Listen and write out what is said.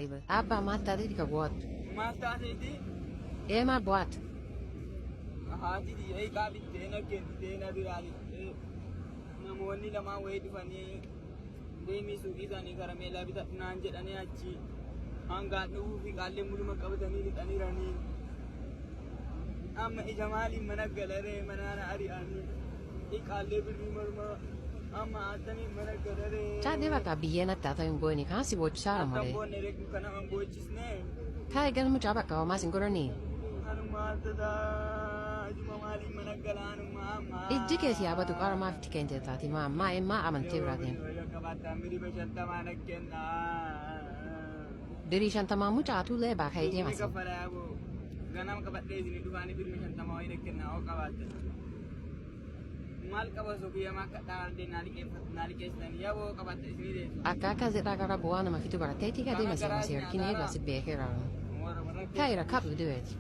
live. Abba matta di ka what? Matta di? Ma what? Haati di ei qabi teena kenteena birali. Namoonni lama wayii dhufanii deemii suuqii isaanii karameellaa bitadhu naan jedhanii achi hangaan dhufuu fi qaallee muluma qabatanii lixaniiranii. Amma ija maaliin mana galaree manaana ari'anii qaallee birrii mormaa amma attamiin mana galaree. Caa bakka biyyeen attaata hin goone kan si boochisaa malee. Akka boonne reeku kana man boochisnee. Kai galmu caa bakka homaa sin godhanii. Kanuma tataa ijuma maaliin mana galaanuma amma. Ijji keessa yaabatu qaramaaf itti keente taati maa amantee biraatiin. Birii shantamaa mucaatu lee baakayee deemasa. Ganama qabadhee isin dhufaanii birrii shantamaa wayii kennaa oo qabaatte. Maal qaba soofiyyaa maa akka dhaaldee naaliqeessanii yaaboo qabatte isinii deessu. Akka zedhaa gara bu'aa nama fitu barateetii gadeema seerkii eegaa si beekeera. Kaayira kaplu du'eeti.